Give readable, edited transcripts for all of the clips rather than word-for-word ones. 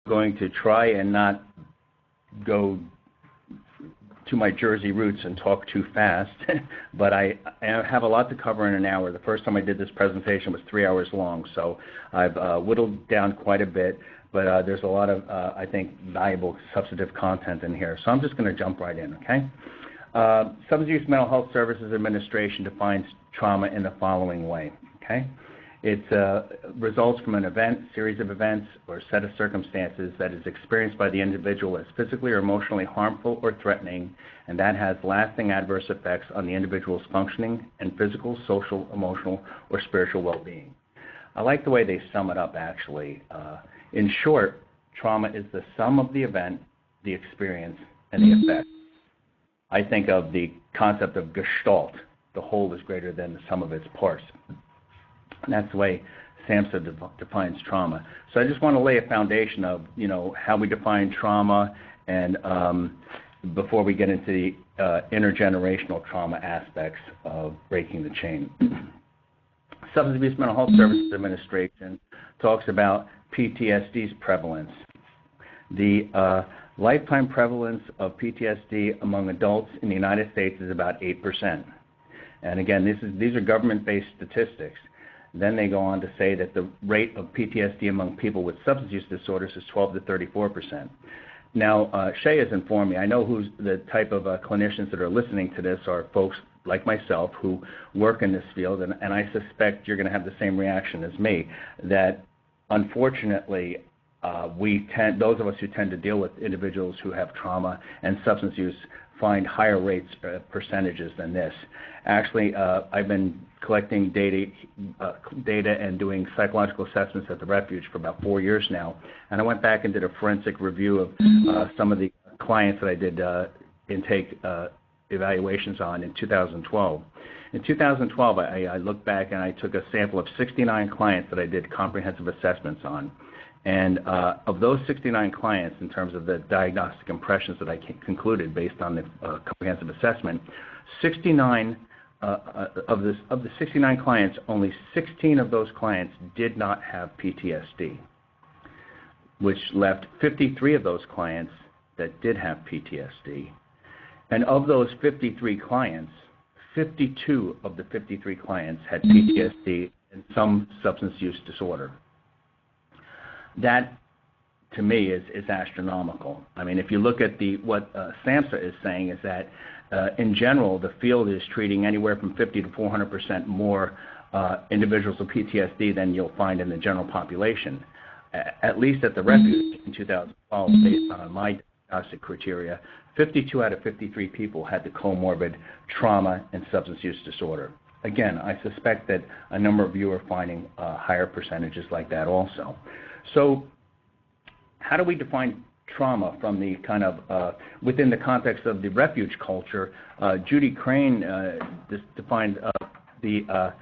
going to try and not go to my Jersey roots and talk too fast, but I have a lot to cover in an hour. The first time I did this presentation was 3 hours long, so I've whittled down quite a bit, but there's a lot of, I think, valuable substantive content in here. So I'm just going to jump right in, okay? Substance Use Mental Health Services Administration defines trauma in the following way, okay? It results from an event, series of events, or set of circumstances that is experienced by the individual as physically or emotionally harmful or threatening, and that has lasting adverse effects on the individual's functioning and physical, social, emotional, or spiritual well-being. I like the way they sum it up, actually. In short, trauma is the sum of the event, the experience, and the effect. I think of the concept of gestalt. The whole is greater than the sum of its parts. And that's the way SAMHSA defines trauma. So I just want to lay a foundation of, how we define trauma, and before we get into the intergenerational trauma aspects of breaking the chain. Substance Abuse Mental Health Services Administration talks about PTSD's prevalence. The lifetime prevalence of PTSD among adults in the United States is about 8%. And again, these are government-based statistics. Then they go on to say that the rate of PTSD among people with substance use disorders is 12 to 34%. Now, Shay has informed me, I know who's the type of clinicians that are listening to this are folks like myself who work in this field, and I suspect you're going to have the same reaction as me, that unfortunately those of us who tend to deal with individuals who have trauma and substance use find higher rates, percentages than this. Actually, I've been collecting data and doing psychological assessments at the Refuge for about 4 years now, and I went back and did a forensic review of some of the clients that I did intake evaluations on in 2012. In 2012, I looked back and I took a sample of 69 clients that I did comprehensive assessments on. And of those 69 clients, in terms of the diagnostic impressions that I concluded based on the comprehensive assessment, 69 of the 69 clients, only 16 of those clients did not have PTSD, which left 53 of those clients that did have PTSD. And of those 53 clients, 52 of the 53 clients had PTSD and some substance use disorder. That, to me, is astronomical. I mean, if you look at what SAMHSA is saying is that, in general, the field is treating anywhere from 50 to 400% more individuals with PTSD than you'll find in the general population. At least at the Refuge in 2012, based on my diagnostic criteria, 52 out of 53 people had the comorbid trauma and substance use disorder. Again, I suspect that a number of you are finding higher percentages like that also. So how do we define trauma from the kind of, within the context of the Refuge culture? Judy Crane defined the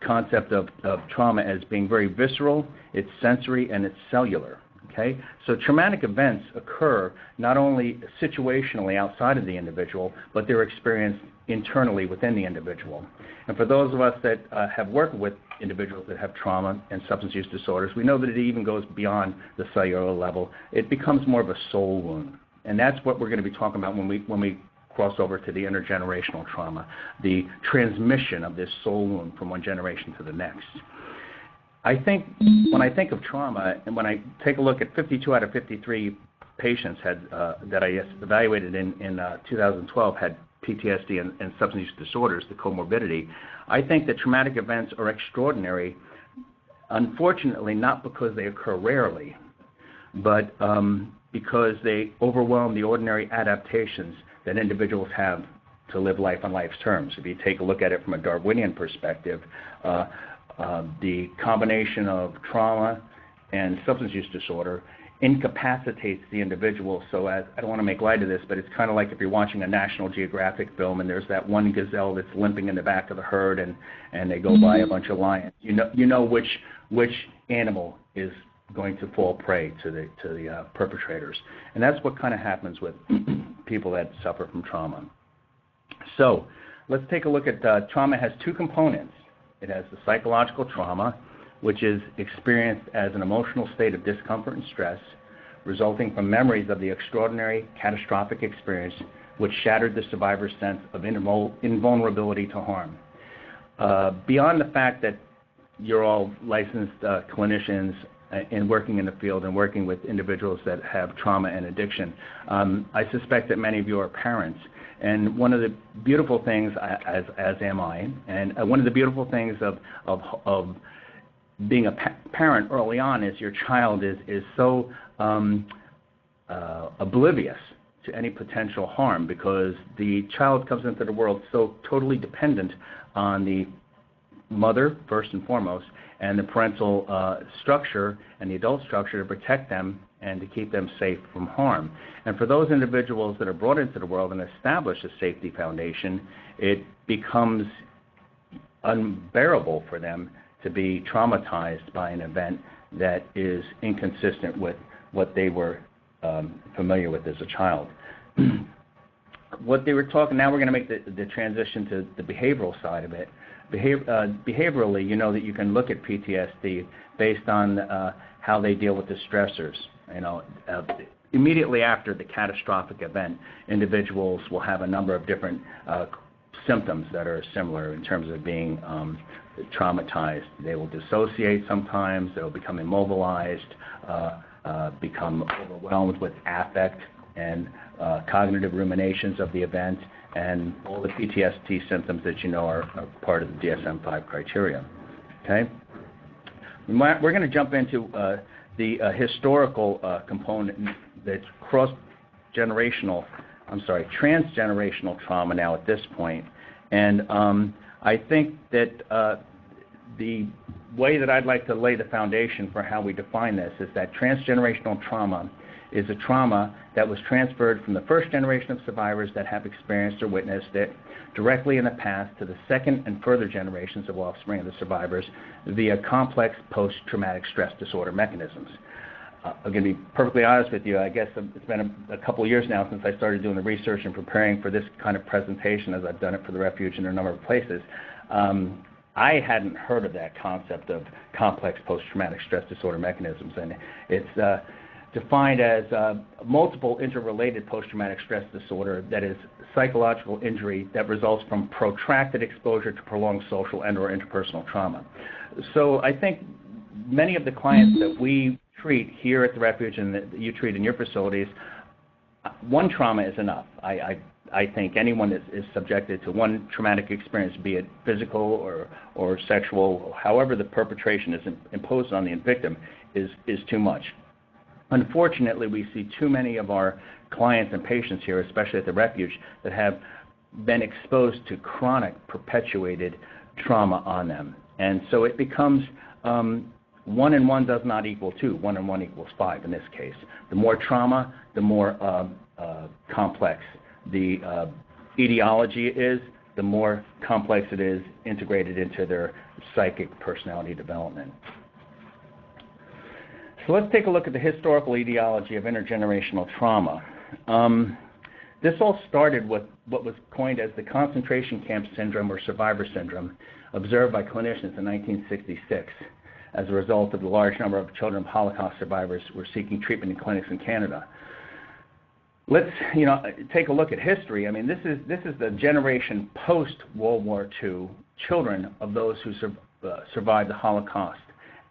concept of trauma as being very visceral, it's sensory, and it's cellular. Okay? So traumatic events occur not only situationally outside of the individual, but they're experienced internally within the individual. And for those of us that have worked with individuals that have trauma and substance use disorders, we know that it even goes beyond the cellular level. It becomes more of a soul wound. And that's what we're going to be talking about when we cross over to the intergenerational trauma, the transmission of this soul wound from one generation to the next. I think when I think of trauma, and when I take a look at 52 out of 53 patients that I evaluated in 2012 had PTSD and substance use disorders, the comorbidity, I think that traumatic events are extraordinary, unfortunately not because they occur rarely, but because they overwhelm the ordinary adaptations that individuals have to live life on life's terms. If you take a look at it from a Darwinian perspective, the combination of trauma and substance use disorder incapacitates the individual. So as, I don't want to make light of this, but it's kind of like if you're watching a National Geographic film and there's that one gazelle that's limping in the back of the herd and they go by a bunch of lions. You know which animal is going to fall prey to the perpetrators. And that's what kind of happens with people that suffer from trauma. So let's take a look at trauma. Has two components. It has the psychological trauma, which is experienced as an emotional state of discomfort and stress, resulting from memories of the extraordinary catastrophic experience which shattered the survivor's sense of invulnerability to harm. Beyond the fact that you're all licensed clinicians in working in the field and working with individuals that have trauma and addiction, I suspect that many of you are parents. And one of the beautiful things, as am I, and one of the beautiful things of being a parent early on is your child is so oblivious to any potential harm, because the child comes into the world so totally dependent on the mother, first and foremost, and the parental structure and the adult structure to protect them and to keep them safe from harm. And for those individuals that are brought into the world and establish a safety foundation, it becomes unbearable for them to be traumatized by an event that is inconsistent with what they were familiar with as a child. What they were talking, now we're going to make the transition to the behavioral side of it. Behaviorally, you know that you can look at PTSD based on how they deal with the stressors. Immediately after the catastrophic event, individuals will have a number of different symptoms that are similar in terms of being traumatized. They will dissociate sometimes, they'll become immobilized, become overwhelmed with affect and cognitive ruminations of the event, and all the PTSD symptoms that you know are part of the DSM-5 criteria. Okay? We're going to jump into the historical component that's transgenerational trauma now at this point. And I think that the way that I'd like to lay the foundation for how we define this is that transgenerational trauma is a trauma that was transferred from the first generation of survivors that have experienced or witnessed it directly in the past to the second and further generations of offspring of the survivors via complex post-traumatic stress disorder mechanisms. I'm going to be perfectly honest with you. I guess it's been a couple of years now since I started doing the research and preparing for this kind of presentation, as I've done it for the Refuge in a number of places. I hadn't heard of that concept of complex post-traumatic stress disorder mechanisms, and it's defined as multiple interrelated post-traumatic stress disorder that is psychological injury that results from protracted exposure to prolonged social and or interpersonal trauma. So I think many of the clients that we treat here at the Refuge and that you treat in your facilities, one trauma is enough. I think anyone that is subjected to one traumatic experience, be it physical or sexual, however the perpetration is imposed on the victim, is too much. Unfortunately, we see too many of our clients and patients here, especially at the Refuge, that have been exposed to chronic, perpetuated trauma on them. And so it becomes 1 and 1 does not equal 2. 1 and 1 equals 5 in this case. The more trauma, the more complex the etiology is, the more complex it is integrated into their psychic personality development. So let's take a look at the historical etiology of intergenerational trauma. This all started with what was coined as the concentration camp syndrome or survivor syndrome, observed by clinicians in 1966 as a result of the large number of children of Holocaust survivors who were seeking treatment in clinics in Canada. Let's take a look at history. I mean, this is the generation post-World War II, children of those who survived the Holocaust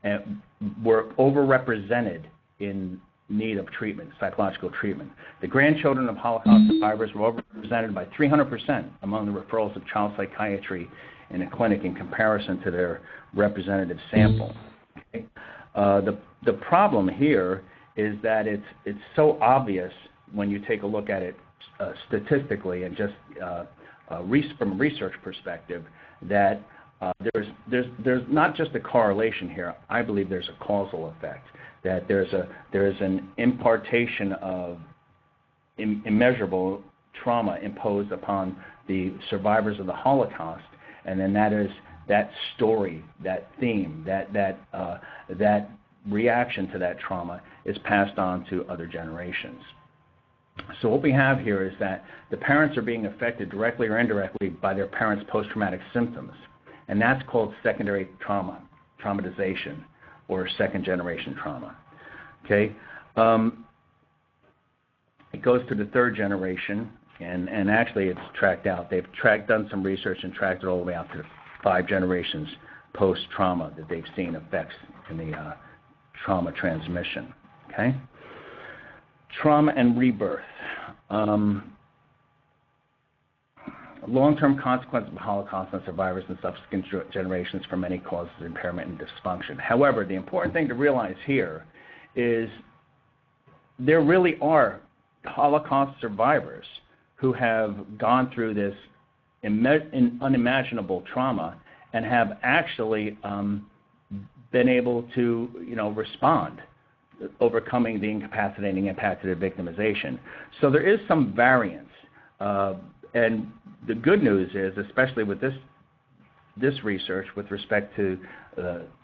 and were overrepresented in need of treatment, psychological treatment. The grandchildren of Holocaust survivors were overrepresented by 300% among the referrals of child psychiatry in a clinic in comparison to their representative sample. Okay? The problem here is that it's so obvious when you take a look at it statistically and just from a research perspective that there's not just a correlation here. I believe there's a causal effect, that there's an impartation of immeasurable trauma imposed upon the survivors of the Holocaust, and then that story, that theme, that reaction to that trauma is passed on to other generations. So what we have here is that the parents are being affected directly or indirectly by their parents' post-traumatic symptoms, and that's called secondary traumatization, or second-generation trauma. Okay, it goes to the third generation, and actually it's tracked out. They've done some research and tracked it all the way out to the 5 generations post-trauma that they've seen effects in the trauma transmission. Okay? Trauma and rebirth. Long-term consequences of the Holocaust on survivors and subsequent generations for many causes of impairment and dysfunction. However, the important thing to realize here is there really are Holocaust survivors who have gone through this unimaginable trauma and have actually been able to, respond, overcoming the incapacitating impact of the victimization. So there is some variance, and the good news is, especially with this research with respect to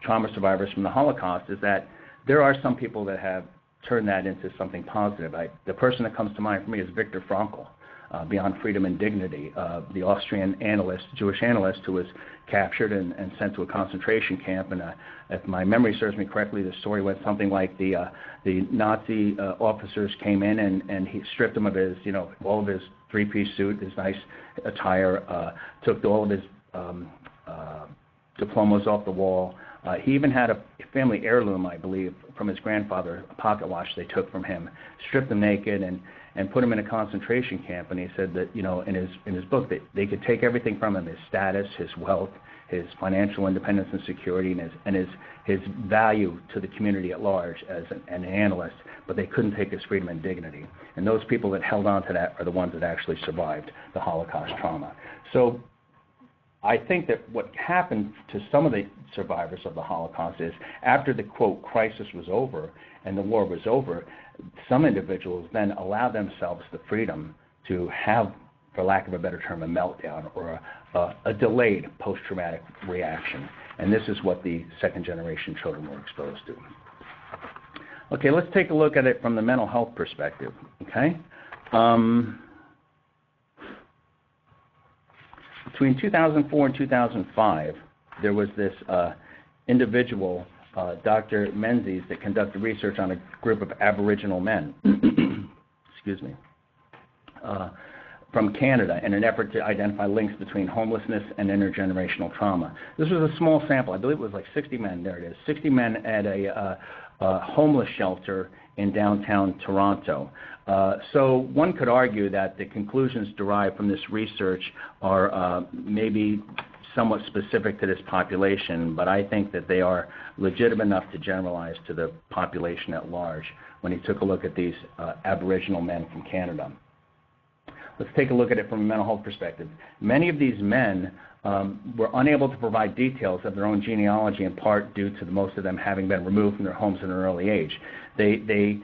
trauma survivors from the Holocaust, is that there are some people that have turned that into something positive. The person that comes to mind for me is Viktor Frankl, Beyond Freedom and Dignity, the Austrian Jewish analyst who was captured and sent to a concentration camp. And if my memory serves me correctly, the story went something like the Nazi officers came in and he stripped him of his, all of his 3-piece suit, his nice attire, took all of his diplomas off the wall. He even had a family heirloom, I believe, from his grandfather, a pocket watch they took from him, stripped him naked and put him in a concentration camp. And he said that, in his book, that they could take everything from him, his status, his wealth, his financial independence and security, and his value to the community at large as an analyst, but they couldn't take his freedom and dignity. And those people that held on to that are the ones that actually survived the Holocaust trauma. So I think that what happened to some of the survivors of the Holocaust is after the, quote, crisis was over and the war was over, some individuals then allowed themselves the freedom to have, for lack of a better term, a meltdown or a delayed post-traumatic reaction. And this is what the second-generation children were exposed to. Okay, let's take a look at it from the mental health perspective, okay? Between 2004 and 2005, there was this individual, Dr. Menzies, that conducted research on a group of Aboriginal men, excuse me, from Canada in an effort to identify links between homelessness and intergenerational trauma. This was a small sample. I believe it was like 60 men. There it is. 60 men at a homeless shelter in downtown Toronto. So one could argue that the conclusions derived from this research are maybe somewhat specific to this population, but I think that they are legitimate enough to generalize to the population at large when he took a look at these Aboriginal men from Canada. Let's take a look at it from a mental health perspective. Many of these men were unable to provide details of their own genealogy, in part due to most of them having been removed from their homes at an early age. They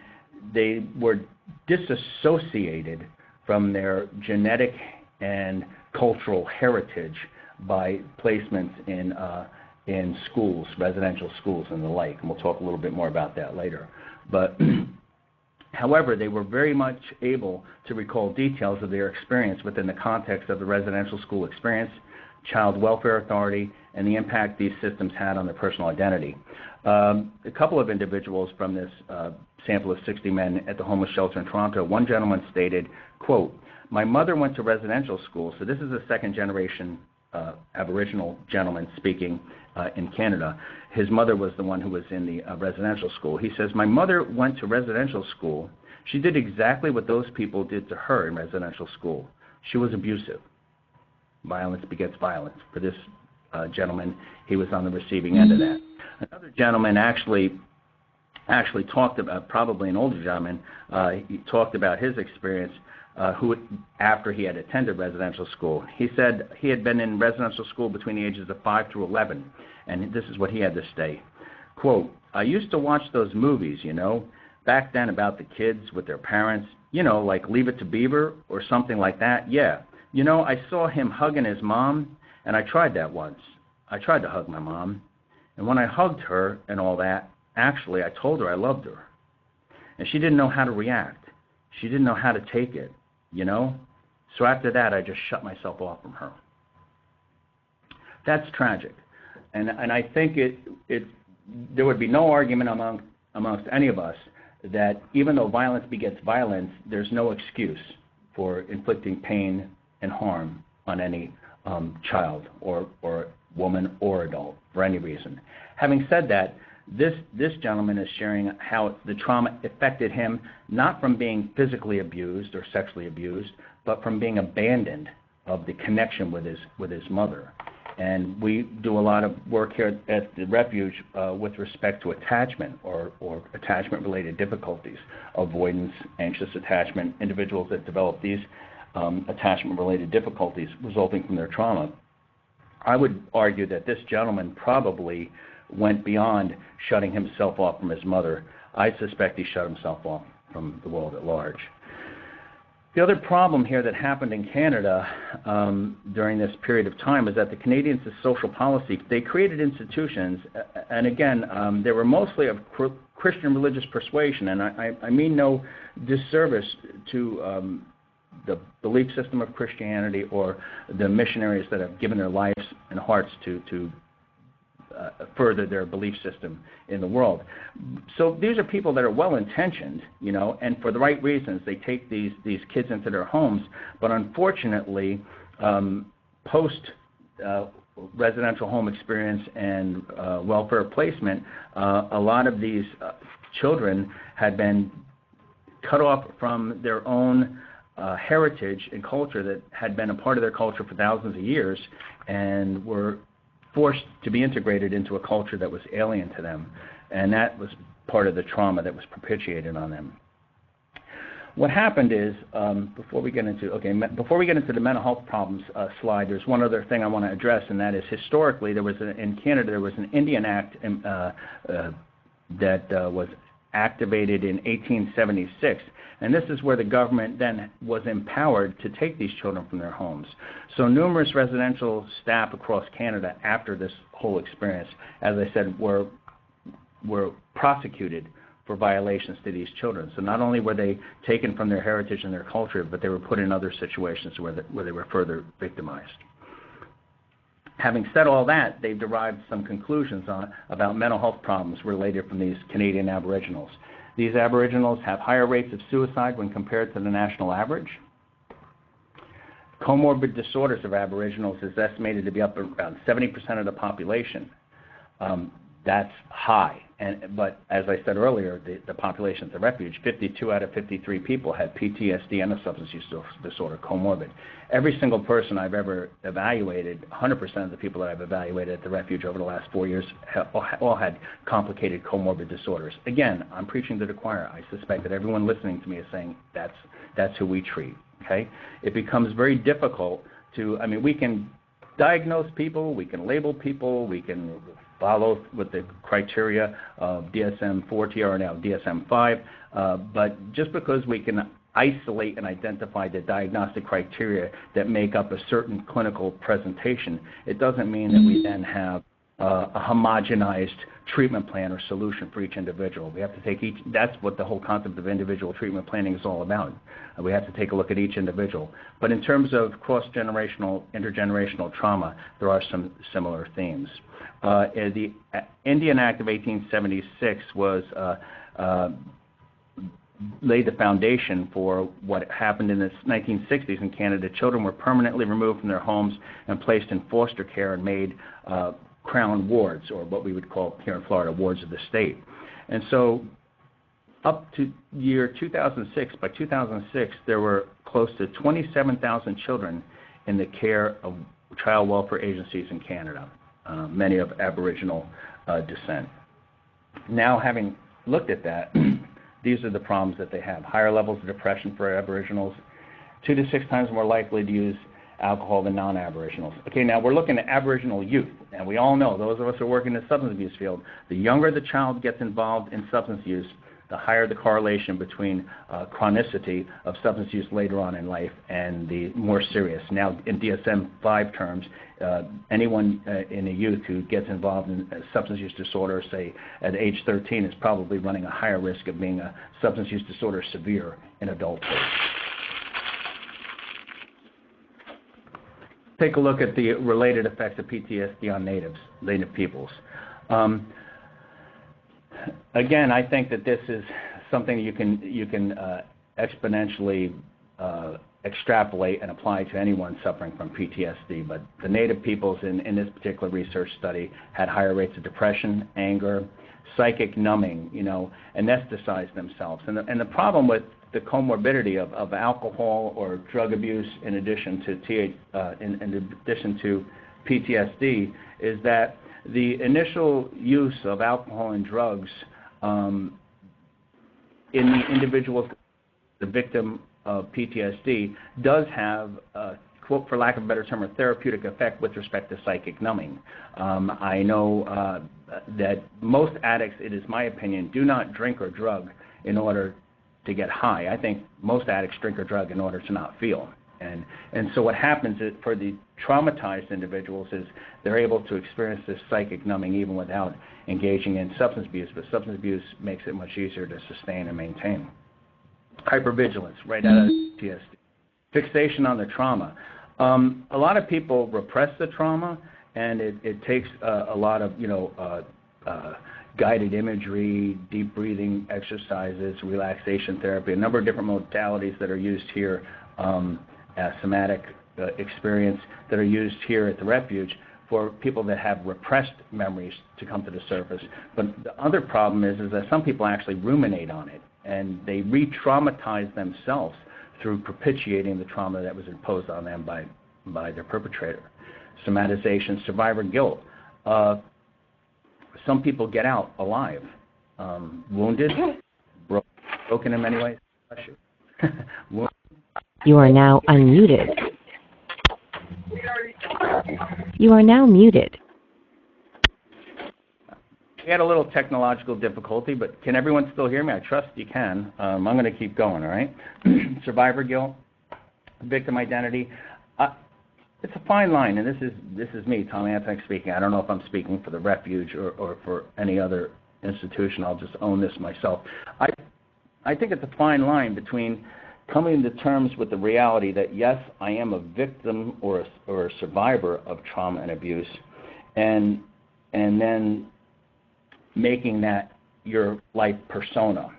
were disassociated from their genetic and cultural heritage by placements in schools, residential schools and the like, and we'll talk a little bit more about that later. But however, they were very much able to recall details of their experience within the context of the residential school experience, Child Welfare Authority, and the impact these systems had on their personal identity. A couple of individuals from this sample of 60 men at the homeless shelter in Toronto, one gentleman stated, quote, "My mother went to residential school," so this is a second-generation Aboriginal gentleman speaking in Canada. His mother was the one who was in the residential school. He says, "My mother went to residential school. She did exactly what those people did to her in residential school. She was abusive. Violence begets violence." For this gentleman, he was on the receiving end of that. Another gentleman actually talked about, probably an older gentleman, he talked about his experience after he had attended residential school. He said he had been in residential school between the ages of 5 through 11, and this is what he had to say. Quote, "I used to watch those movies, back then about the kids with their parents, like Leave It to Beaver or something like that. Yeah, I saw him hugging his mom, and I tried that once. I tried to hug my mom, and when I hugged her and all that, actually I told her I loved her. And she didn't know how to react. She didn't know how to take it, So after that, I just shut myself off from her." That's tragic. And I think there would be no argument amongst any of us that even though violence begets violence, there's no excuse for inflicting pain and harm on any child or woman or adult for any reason. Having said that, this gentleman is sharing how the trauma affected him, not from being physically abused or sexually abused, but from being abandoned of the connection with his mother. And we do a lot of work here at the Refuge with respect to attachment or attachment-related difficulties, avoidance, anxious attachment, individuals that develop these attachment-related difficulties resulting from their trauma. I would argue that this gentleman probably went beyond shutting himself off from his mother. I suspect he shut himself off from the world at large. The other problem here that happened in Canada during this period of time is that the Canadians' social policy, they created institutions, and again, they were mostly of Christian religious persuasion, and I mean no disservice to the belief system of Christianity or the missionaries that have given their lives and hearts to further their belief system in the world. So these are people that are well-intentioned, and for the right reasons, they take these kids into their homes. But unfortunately, post-residential home experience and welfare placement, a lot of these children had been cut off from their own heritage and culture that had been a part of their culture for thousands of years, and were forced to be integrated into a culture that was alien to them, and that was part of the trauma that was propitiated on them. What happened is, before we get into the mental health problems slide, there's one other thing I want to address, and that is historically in Canada there was an Indian Act that was activated in 1876. And this is where the government then was empowered to take these children from their homes. So numerous residential staff across Canada after this whole experience, as I said, were prosecuted for violations to these children. So not only were they taken from their heritage and their culture, but they were put in other situations where they were further victimized. Having said all that, they've derived some conclusions about mental health problems related from these Canadian Aboriginals. These Aboriginals have higher rates of suicide when compared to the national average. Comorbid disorders of Aboriginals is estimated to be up around 70% of the population. That's high. But as I said earlier, the population at the Refuge, 52 out of 53 people had PTSD and a substance use disorder, comorbid. Every single person I've ever evaluated, 100% of the people that I've evaluated at the Refuge over the last 4 years all had complicated comorbid disorders. Again, I'm preaching to the choir. I suspect that everyone listening to me is saying that's who we treat. Okay? It becomes very difficult we can diagnose people, we can label people, we can follow with the criteria of DSM-4 or now DSM-5, but just because we can isolate and identify the diagnostic criteria that make up a certain clinical presentation, it doesn't mean that we then have a homogenized treatment plan or solution for each individual. We have to take that's what the whole concept of individual treatment planning is all about. We have to take a look at each individual. But in terms of cross-generational, intergenerational trauma, there are some similar themes. The Indian Act of 1876 was laid the foundation for what happened in the 1960s in Canada. Children were permanently removed from their homes and placed in foster care and made crown wards, or what we would call here in Florida, wards of the state. And so up to year 2006, by 2006, there were close to 27,000 children in the care of child welfare agencies in Canada, many of Aboriginal descent. Now, having looked at that, these are the problems that they have. Higher levels of depression for Aboriginals, 2 to 6 times more likely to use alcohol than non-Aboriginals. Okay, now we're looking at Aboriginal youth, and we all know, those of us who are working in the substance abuse field, the younger the child gets involved in substance use, the higher the correlation between chronicity of substance use later on in life and the more serious. Now, in DSM-5 terms, anyone in a youth who gets involved in a substance use disorder, say at age 13, is probably running a higher risk of being a substance use disorder severe in adulthood. Take a look at the related effects of PTSD on native peoples. Again, I think that this is something you can exponentially extrapolate and apply to anyone suffering from PTSD. But the Native peoples in this particular research study had higher rates of depression, anger, psychic numbing, anesthetize themselves. And the problem with the comorbidity of alcohol or drug abuse in addition to PTSD is that the initial use of alcohol and drugs in the individual, the victim of PTSD, does have, quote, for lack of a better term, a therapeutic effect with respect to psychic numbing. I know that most addicts, it is my opinion, do not drink or drug in order to get high. I think most addicts drink or drug in order to not feel. And so what happens is, for the traumatized individuals, is they're able to experience this psychic numbing even without engaging in substance abuse, but substance abuse makes it much easier to sustain and maintain. Hypervigilance, right out of PTSD. Fixation on the trauma. A lot of people repress the trauma, and it takes a lot of, guided imagery, deep breathing exercises, relaxation therapy, a number of different modalities that are used here, somatic experience that are used here at the Refuge for people that have repressed memories to come to the surface. But the other problem is that some people actually ruminate on it, and they re-traumatize themselves through perpetuating the trauma that was imposed on them by their perpetrator. Somatization, survivor guilt. Some people get out alive, wounded, broken in many ways. You are now unmuted. You are now muted. We had a little technological difficulty, but can everyone still hear me? I trust you can. I'm going to keep going, all right? Survivor guilt, victim identity. It's a fine line, and this is me, Tom Anthony, speaking. I don't know if I'm speaking for the Refuge or for any other institution. I'll just own this myself. I think it's a fine line between coming to terms with the reality that, yes, I am a victim or a survivor of trauma and abuse, and then making that your life persona.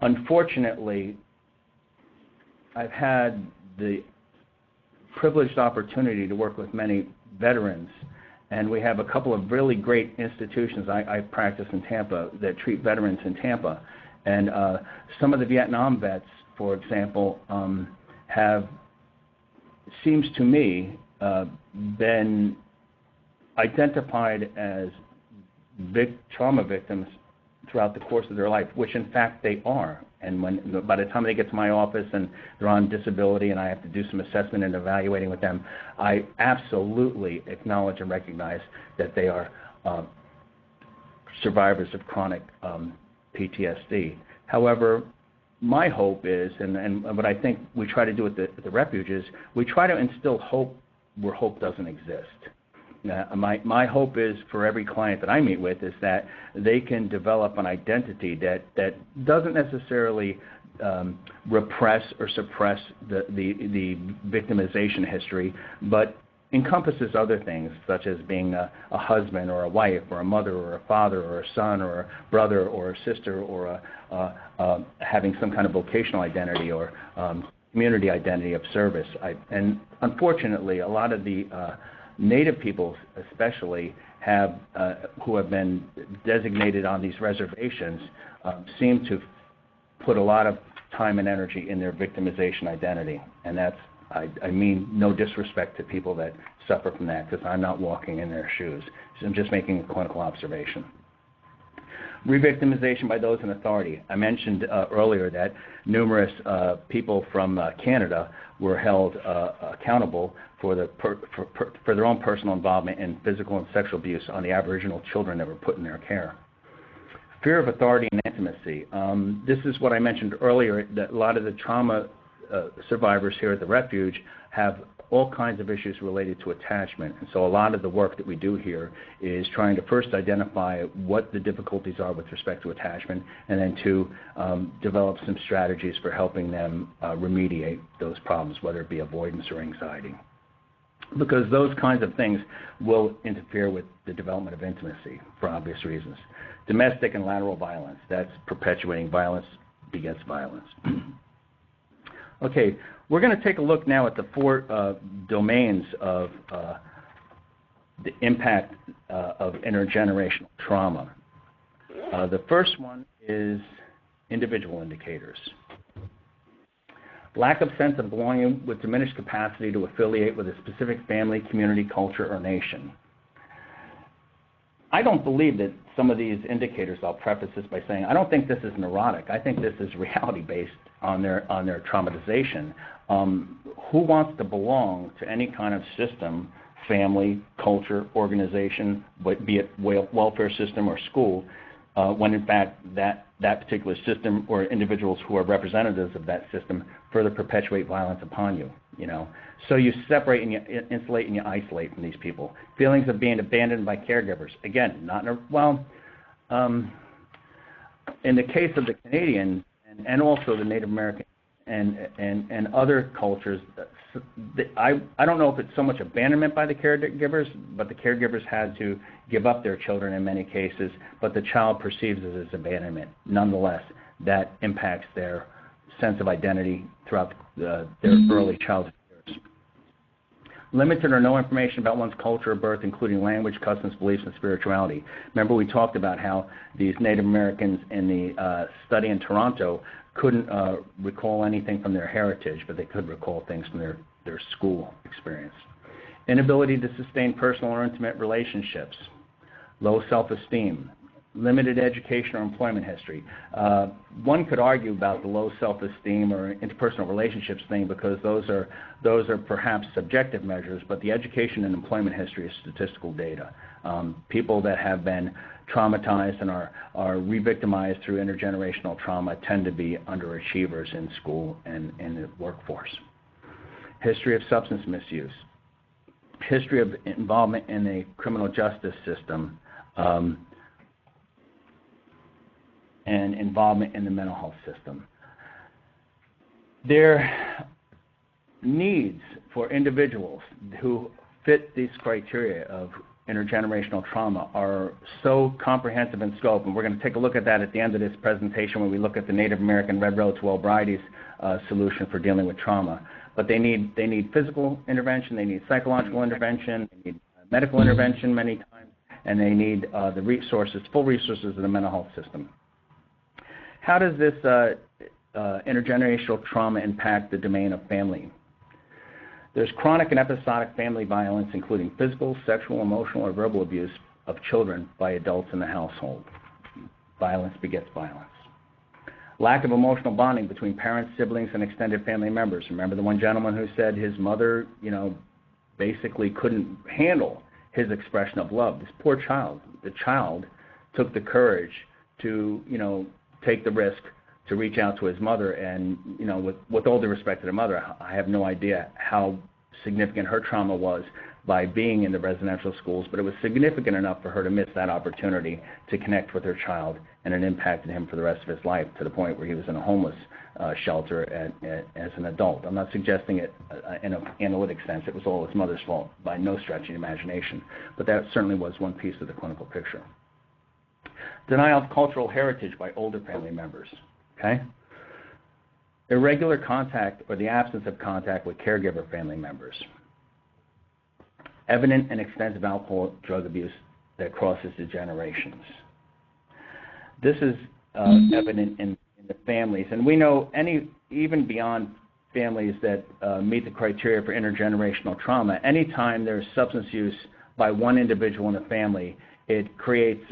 Unfortunately, I've had the privileged opportunity to work with many veterans, and we have a couple of really great institutions. I practice in Tampa that treat veterans in Tampa, and some of the Vietnam vets, for example, have, seems to me, been identified as trauma victims throughout the course of their life, which in fact they are. And by the time they get to my office and they're on disability and I have to do some assessment and evaluating with them, I absolutely acknowledge and recognize that they are survivors of chronic PTSD. However, my hope is, and what I think we try to do at the Refuge is, we try to instill hope where hope doesn't exist. My hope is, for every client that I meet with, is that they can develop an identity that doesn't necessarily repress or suppress the victimization history, but encompasses other things, such as being a husband or a wife or a mother or a father or a son or a brother or a sister, or having some kind of vocational identity or community identity of service. And unfortunately, a lot of the Native peoples, especially, who have been designated on these reservations, seem to put a lot of time and energy in their victimization identity. And that's, I mean no disrespect to people that suffer from that, because I'm not walking in their shoes. So I'm just making a clinical observation. Re-victimization by those in authority. I mentioned earlier that numerous people from Canada were held accountable for their own personal involvement in physical and sexual abuse on the Aboriginal children that were put in their care. Fear of authority and intimacy. This is what I mentioned earlier, that a lot of the trauma survivors here at the Refuge have all kinds of issues related to attachment. And so a lot of the work that we do here is trying to first identify what the difficulties are with respect to attachment, and then to develop some strategies for helping them remediate those problems, whether it be avoidance or anxiety. Because those kinds of things will interfere with the development of intimacy for obvious reasons. Domestic and lateral violence, that's perpetuating violence begets violence. Okay, we're going to take a look now at the four domains of the impact of intergenerational trauma. The first one is individual indicators. Lack of sense of belonging with diminished capacity to affiliate with a specific family, community, culture, or nation. I don't believe that some of these indicators, I'll preface this by saying, I don't think this is neurotic. I think this is reality-based on their traumatization. Who wants to belong to any kind of system, family, culture, organization, be it welfare system or school, when in fact that particular system or individuals who are representatives of that system further perpetuate violence upon you, you know. So you separate and you insulate and you isolate from these people. Feelings of being abandoned by caregivers. Again, not in a, well, in the case of the Canadian and also the Native American and other cultures, I don't know if it's so much abandonment by the caregivers, but the caregivers had to give up their children in many cases, but the child perceives it as abandonment. Nonetheless, that impacts their sense of identity throughout their early childhood years. Limited or no information about one's culture or birth, including language, customs, beliefs, and spirituality. Remember we talked about how these Native Americans in the study in Toronto couldn't recall anything from their heritage, but they could recall things from their school experience. Inability to sustain personal or intimate relationships. Low self-esteem. Limited education or employment history. One could argue about the low self-esteem or interpersonal relationships thing because those are perhaps subjective measures, but the education and employment history is statistical data. People that have been traumatized and are re-victimized through intergenerational trauma tend to be underachievers in school and in the workforce. History of substance misuse. History of involvement in the criminal justice system. And involvement in the mental health system. Their needs for individuals who fit these criteria of intergenerational trauma are so comprehensive in scope, and we're going to take a look at that at the end of this presentation when we look at the Native American Red Rose to Well varieties solution for dealing with trauma. But they need physical intervention, they need psychological intervention, they need medical intervention many times, and they need the resources, full resources of the mental health system. How does this intergenerational trauma impact the domain of family? There's chronic and episodic family violence, including physical, sexual, emotional, or verbal abuse of children by adults in the household. Violence begets violence. Lack of emotional bonding between parents, siblings, and extended family members. Remember the one gentleman who said his mother, basically couldn't handle his expression of love. This poor child. The child took the courage to, take the risk to reach out to his mother, and with all due respect to the mother, I have no idea how significant her trauma was by being in the residential schools, but it was significant enough for her to miss that opportunity to connect with her child, and it impacted him for the rest of his life to the point where he was in a homeless shelter as an adult. I'm not suggesting it in an analytic sense. It was all his mother's fault by no stretch of the imagination, but that certainly was one piece of the clinical picture. Denial of cultural heritage by older family members, okay? Irregular contact or the absence of contact with caregiver family members. Evident and extensive alcohol drug abuse that crosses the generations. This is evident in the families, and we know even beyond families that meet the criteria for intergenerational trauma, anytime there's substance use by one individual in the family, it creates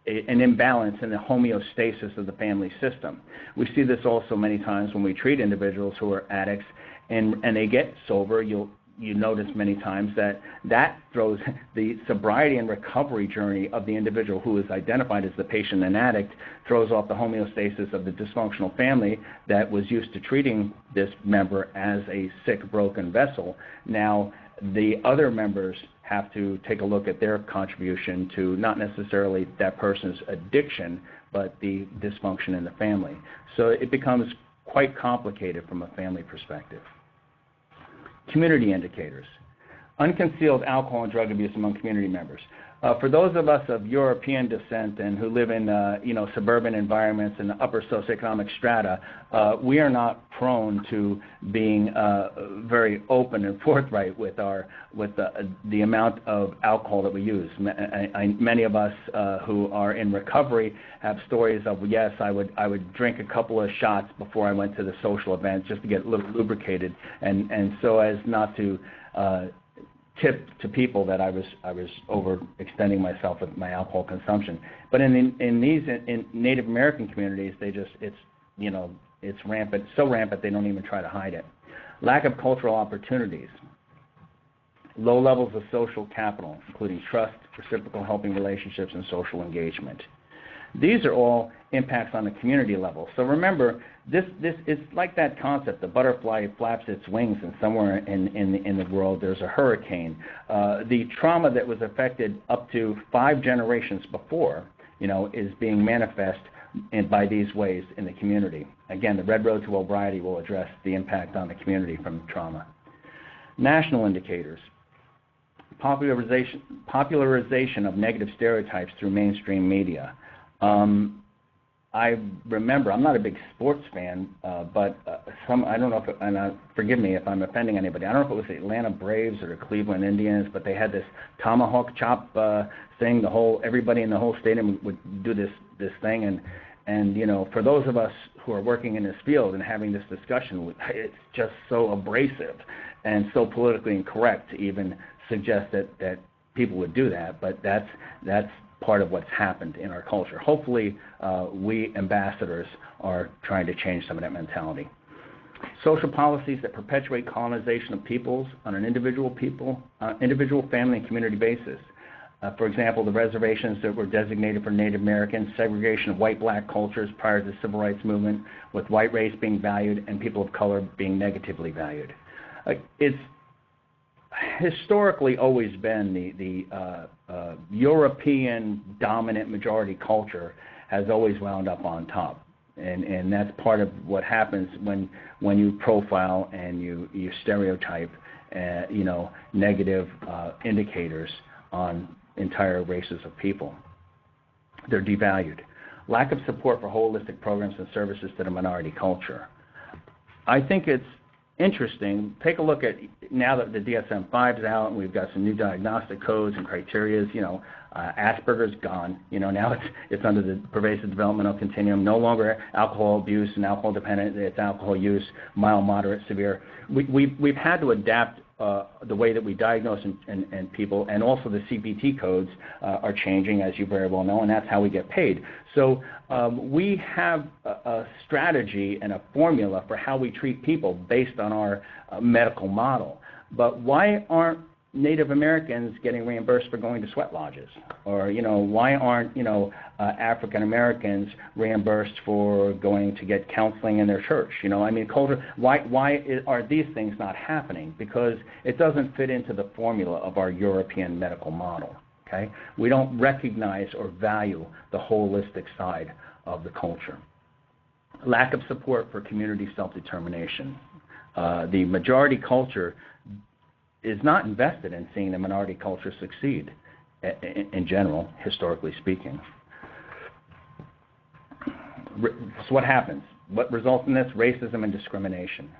an imbalance in the homeostasis of the family system. We see this also many times when we treat individuals who are addicts and they get sober. You notice many times that throws the sobriety and recovery journey of the individual who is identified as the patient and addict, throws off the homeostasis of the dysfunctional family that was used to treating this member as a sick, broken vessel. Now the other members have to take a look at their contribution to not necessarily that person's addiction, but the dysfunction in the family. So it becomes quite complicated from a family perspective. Community indicators. Unconcealed alcohol and drug abuse among community members. For those of us of European descent and who live in suburban environments and upper socioeconomic strata, we are not prone to being very open and forthright with the amount of alcohol that we use. Many of us who are in recovery have stories of, yes, I would drink a couple of shots before I went to the social event just to get a little lubricated, and so as not to tip to people that I was overextending myself with my alcohol consumption. But in Native American communities, it's rampant, so rampant they don't even try to hide it. Lack of cultural opportunities, low levels of social capital, including trust, reciprocal helping relationships, and social engagement. These are all impacts on the community level. So remember, this is like that concept: the butterfly flaps its wings, and somewhere in the world there's a hurricane. The trauma that was affected up to 5 generations before, is being manifest by these ways in the community. Again, the Red Road to Sobriety will address the impact on the community from trauma. National indicators: popularization of negative stereotypes through mainstream media. I remember, I'm not a big sports fan, but I don't know if, forgive me if I'm offending anybody, I don't know if it was the Atlanta Braves or the Cleveland Indians, but they had this tomahawk chop thing. Everybody in the whole stadium would do this thing, and for those of us who are working in this field and having this discussion, it's just so abrasive and so politically incorrect to even suggest that people would do that, but that's part of what's happened in our culture. Hopefully, we ambassadors are trying to change some of that mentality. Social policies that perpetuate colonization of peoples on an individual, family, and community basis. For example, the reservations that were designated for Native Americans, segregation of white-black cultures prior to the Civil Rights Movement, with white race being valued and people of color being negatively valued. It's historically always been the European dominant majority culture has always wound up on top, and that's part of what happens when you profile and you stereotype negative indicators on entire races of people. They're devalued. Lack of support for holistic programs and services to the minority culture. I think it's interesting. Take a look at, now that the DSM-5 is out and we've got some new diagnostic codes and criteria, Asperger's gone. Now it's under the pervasive developmental continuum. No longer alcohol abuse and alcohol dependent. It's alcohol use, mild, moderate, severe. We've had to adapt the way that we diagnose and people, and also the CPT codes are changing, as you very well know, and that's how we get paid. So we have a strategy and a formula for how we treat people based on our medical model. But why aren't Native Americans getting reimbursed for going to sweat lodges? Or, why aren't, African Americans reimbursed for going to get counseling in their church? Culture, why are these things not happening? Because it doesn't fit into the formula of our European medical model, okay? We don't recognize or value the holistic side of the culture. Lack of support for community self-determination. The majority culture is not invested in seeing the minority culture succeed in general, historically speaking. So what happens? What results in this? Racism and discrimination.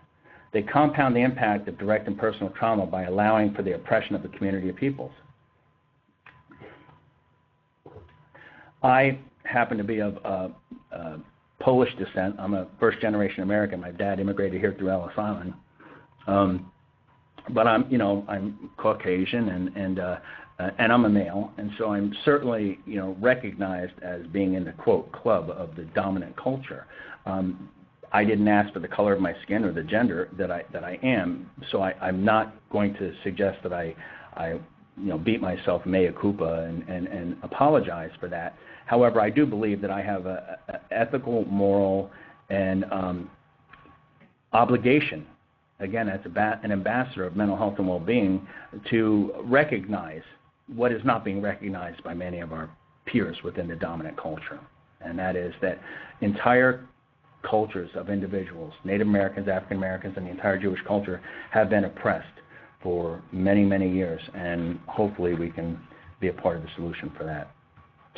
They compound the impact of direct and personal trauma by allowing for the oppression of the community of peoples. I happen to be of Polish descent. I'm a first-generation American. My dad immigrated here through Ellis Island. But I'm Caucasian and I'm a male, and so I'm certainly recognized as being in the quote club of the dominant culture. I didn't ask for the color of my skin or the gender that I am, so I'm not going to suggest that I beat myself mea culpa and apologize for that. However, I do believe that I have a ethical, moral, and obligation, again, as an ambassador of mental health and well-being, to recognize what is not being recognized by many of our peers within the dominant culture. And that is that entire cultures of individuals, Native Americans, African Americans, and the entire Jewish culture have been oppressed for many, many years. And hopefully we can be a part of the solution for that,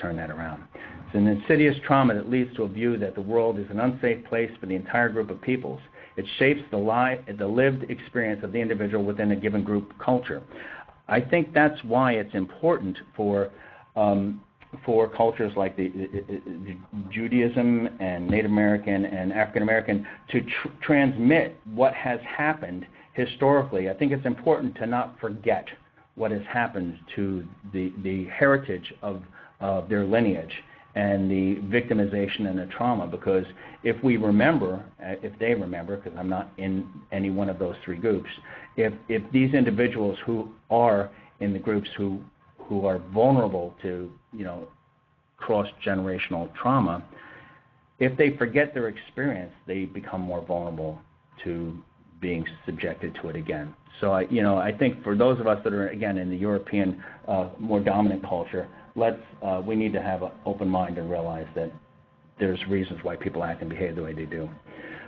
turn that around. It's an insidious trauma that leads to a view that the world is an unsafe place for the entire group of peoples. It shapes the lived experience of the individual within a given group culture. I think that's why it's important for cultures like the Judaism and Native American and African American to transmit what has happened historically. I think it's important to not forget what has happened to the heritage of their lineage and the victimization and the trauma, because if we remember, if they remember, because I'm not in any one of those three groups, if these individuals who are in the groups who are vulnerable to, cross-generational trauma, if they forget their experience, they become more vulnerable to being subjected to it again. So I think for those of us that are, again, in the European, more dominant culture, we need to have an open mind and realize that there's reasons why people act and behave the way they do.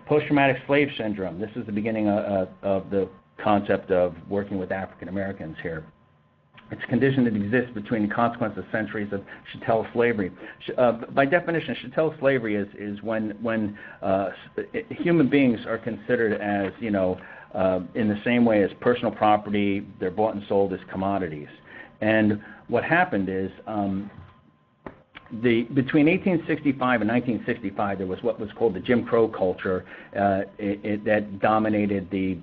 Post-traumatic slave syndrome. This is the beginning of the concept of working with African Americans here. It's a condition that exists between the consequence of centuries of chattel slavery. By definition, chattel slavery is when human beings are considered as, in the same way as personal property, they're bought and sold as commodities. And what happened is between 1865 and 1965, there was what was called the Jim Crow culture that dominated the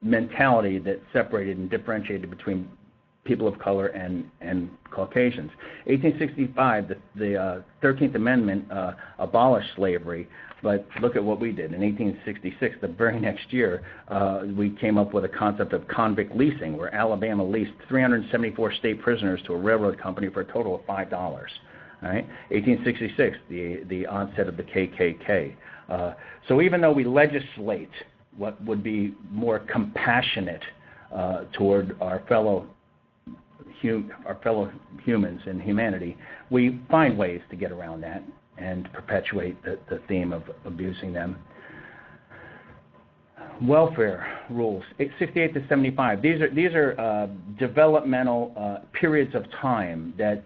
mentality that separated and differentiated between people of color and Caucasians. 1865, the 13th Amendment abolished slavery, but look at what we did. In 1866, the very next year, we came up with a concept of convict leasing, where Alabama leased 374 state prisoners to a railroad company for a total of $5. All right? 1866, the onset of the KKK. So even though we legislate what would be more compassionate toward our fellow humans and humanity, we find ways to get around that and perpetuate the theme of abusing them. Welfare rules, 68 to 75. These are developmental periods of time that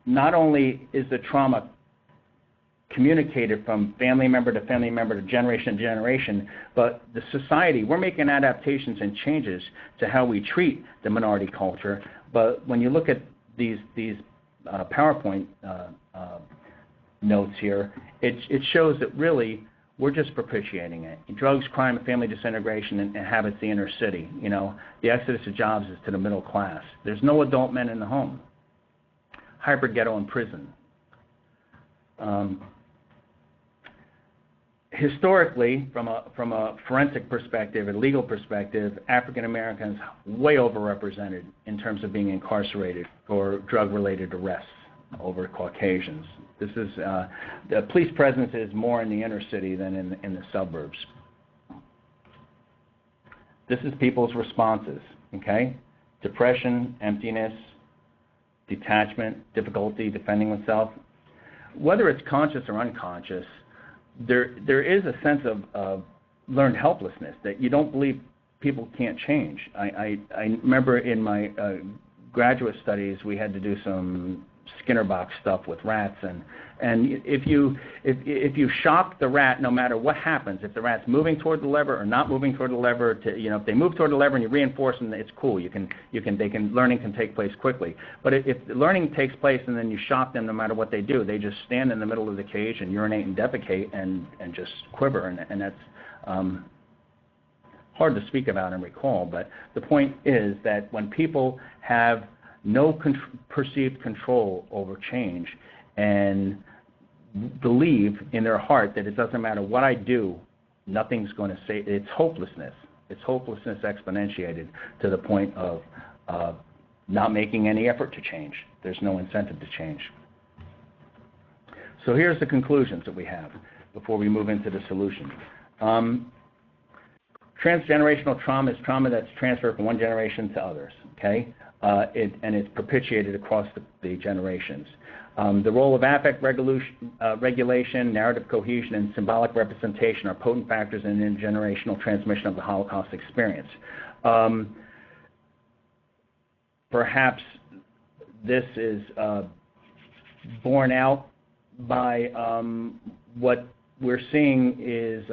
not only is the trauma communicated from family member to generation to generation, but the society, we're making adaptations and changes to how we treat the minority culture. But when you look at these PowerPoint notes here, it shows that really we're just propitiating it. Drugs, crime, and family disintegration inhabits the inner city. The exodus of jobs is to the middle class. There's no adult men in the home. Hybrid ghetto and prison. Historically, from a forensic perspective, a legal perspective, African Americans way overrepresented in terms of being incarcerated for drug-related arrests over Caucasians. This is the police presence is more in the inner city than in the suburbs. This is people's responses. Okay, depression, emptiness, detachment, difficulty defending oneself. Whether it's conscious or unconscious, there is a sense of learned helplessness, that you don't believe people can't change. I remember in my graduate studies we had to do some Skinner box stuff with rats, and if you shock the rat, no matter what happens, if the rat's moving toward the lever or not moving toward the lever, if they move toward the lever and you reinforce them, it's cool. Learning can take place quickly. But if learning takes place and then you shock them, no matter what they do, they just stand in the middle of the cage and urinate and defecate and just quiver, and that's hard to speak about and recall. But the point is that when people have no perceived control over change and believe in their heart that it doesn't matter what I do, nothing's going to save. It's hopelessness. It's hopelessness exponentiated to the point of not making any effort to change. There's no incentive to change. So here's the conclusions that we have before we move into the solution. Transgenerational trauma is trauma that's transferred from one generation to others. Okay. And it's perpetuated across the generations. The role of affect regulation, narrative cohesion, and symbolic representation are potent factors in intergenerational transmission of the Holocaust experience. Perhaps this is borne out by what we're seeing is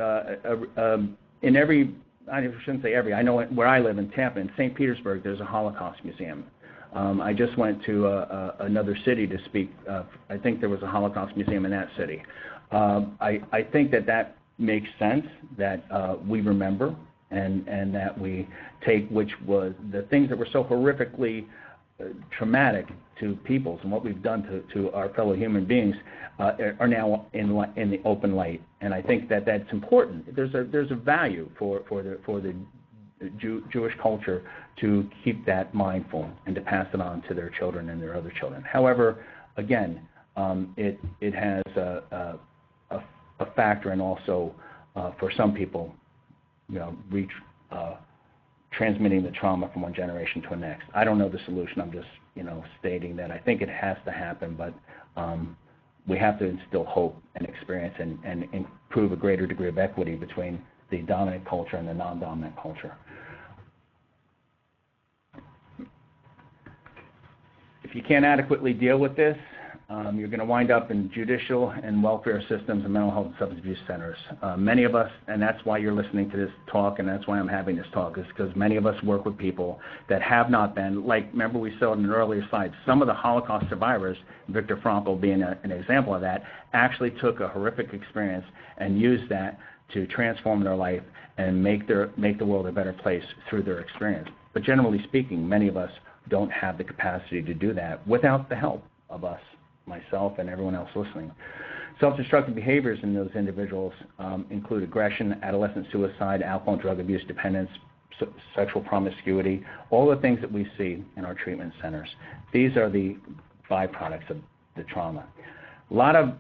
in every, I shouldn't say every, I know where I live in Tampa, in St. Petersburg, there's a Holocaust museum. I just went to another city to speak. I think there was a Holocaust museum in that city. I think that makes sense, that we remember and that we take, which was the things that were so horrifically traumatic to peoples and what we've done to our fellow human beings are now in the open light. And I think that that's important. There's a value for the Jewish culture to keep that mindful and to pass it on to their children and their other children. However, again, it has a factor, and also for some people, transmitting the trauma from one generation to the next. I don't know the solution. I'm just stating that I think it has to happen, but we have to instill hope and experience and improve a greater degree of equity between the dominant culture and the non-dominant culture. If you can't adequately deal with this, you're going to wind up in judicial and welfare systems and mental health and substance abuse centers. Many of us, and that's why you're listening to this talk, and that's why I'm having this talk, is because many of us work with people that have not been, like, remember we saw in an earlier slide, some of the Holocaust survivors, Viktor Frankl being an example of that, actually took a horrific experience and used that to transform their life and make the world a better place through their experience. But generally speaking, many of us don't have the capacity to do that without the help of us, myself and everyone else listening. Self-destructive behaviors in those individuals include aggression, adolescent suicide, alcohol and drug abuse dependence, sexual promiscuity, all the things that we see in our treatment centers. These are the byproducts of the trauma. A lot of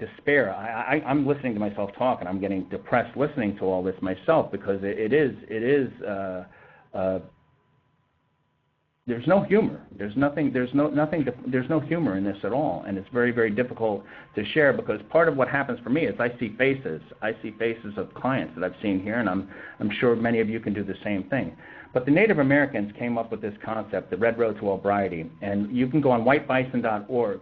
despair. I'm listening to myself talk, and I'm getting depressed listening to all this myself, because it is there's no humor. There's no humor in this at all, and it's very, very difficult to share, because part of what happens for me is I see faces. I see faces of clients that I've seen here, and I'm sure many of you can do the same thing. But the Native Americans came up with this concept, the Red Road to Wellbriety, and you can go on whitebison.org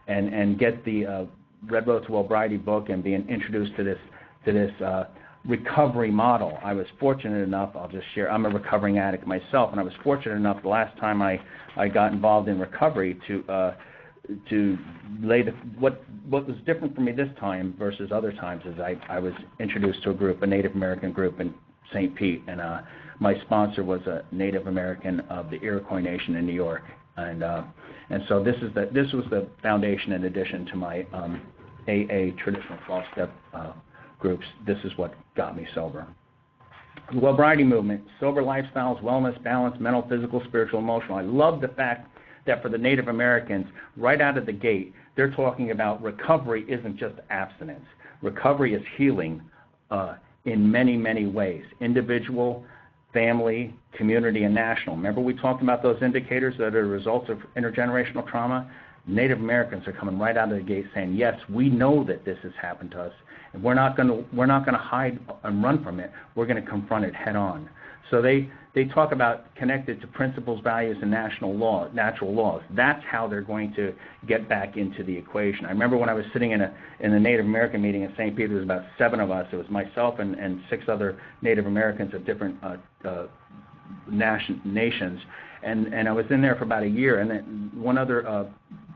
and get the Red Road to Wellbriety book and be introduced to this recovery model. I was fortunate enough, I'll just share, I'm a recovering addict myself, and I was fortunate enough the last time I got involved in recovery to lay what was different for me this time versus other times is I was introduced to a group, a Native American group in St. Pete, and my sponsor was a Native American of the Iroquois Nation in New York, and so this was the foundation in addition to my AA traditional 12-step groups. This is what got me sober. The Wellbriety movement, sober lifestyles, wellness, balance, mental, physical, spiritual, emotional. I love the fact that for the Native Americans, right out of the gate, they're talking about recovery isn't just abstinence. Recovery is healing in many, many ways. Individual, family, community, and national. Remember we talked about those indicators that are results of intergenerational trauma? Native Americans are coming right out of the gate saying, yes, we know that this has happened to us, and we're not going to hide and run from it. We're going to confront it head on. So they talk about connected to principles, values, and natural laws. That's how they're going to get back into the equation. I remember when I was sitting in a Native American meeting in St. Pete, there was about 7 of us. It was myself and 6 other Native Americans of different nations, and I was in there for about a year, and then one other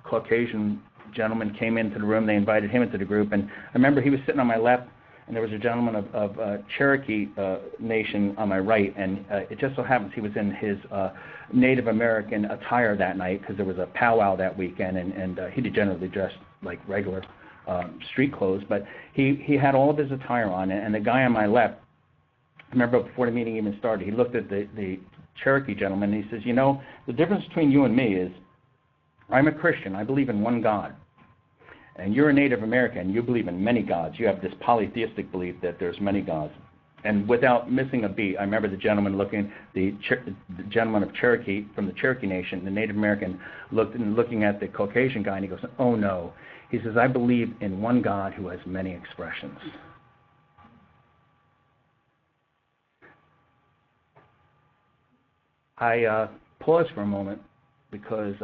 Caucasian gentleman came into the room. They invited him into the group, and I remember he was sitting on my left, and there was a gentleman of Cherokee Nation on my right, and it just so happens he was in his Native American attire that night because there was a powwow that weekend, and he generally dressed like regular street clothes, but he had all of his attire on, and the guy on my left, I remember before the meeting even started, he looked at the Cherokee gentleman, and he says, the difference between you and me is I'm a Christian. I believe in one God. And you're a Native American. You believe in many gods. You have this polytheistic belief that there's many gods. And without missing a beat, I remember the gentleman the gentleman of Cherokee, from the Cherokee Nation, the Native American, looking at the Caucasian guy, and he goes, oh no. He says, I believe in one God who has many expressions. I paused for a moment because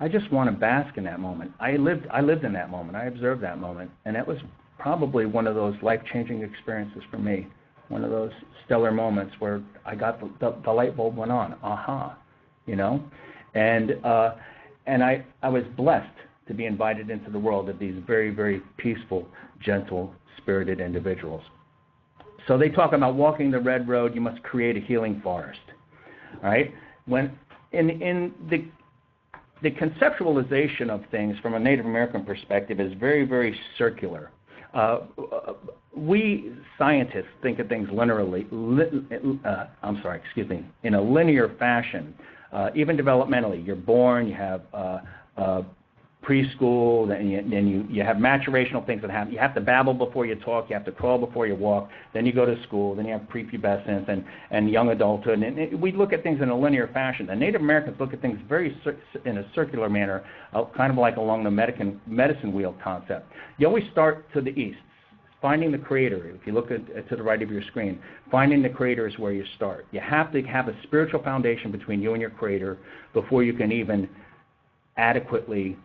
I just want to bask in that moment. I lived in that moment. I observed that moment, and that was probably one of those life-changing experiences for me. One of those stellar moments where I got the light bulb went on. Aha, you know, and I was blessed to be invited into the world of these very, very peaceful, gentle, spirited individuals. So they talk about walking the red road. You must create a healing forest, right? When in the conceptualization of things from a Native American perspective is very, very circular. We scientists think of things linearly. In a linear fashion, even developmentally. You're born, you have preschool, then you have maturational things that happen. You have to babble before you talk, you have to crawl before you walk, then you go to school, then you have prepubescence and young adulthood. And we look at things in a linear fashion. The Native Americans look at things very in a circular manner, kind of like along the medicine wheel concept. You always start to the east, finding the Creator. If you look to the right of your screen, finding the Creator is where you start. You have to have a spiritual foundation between you and your Creator before you can even adequately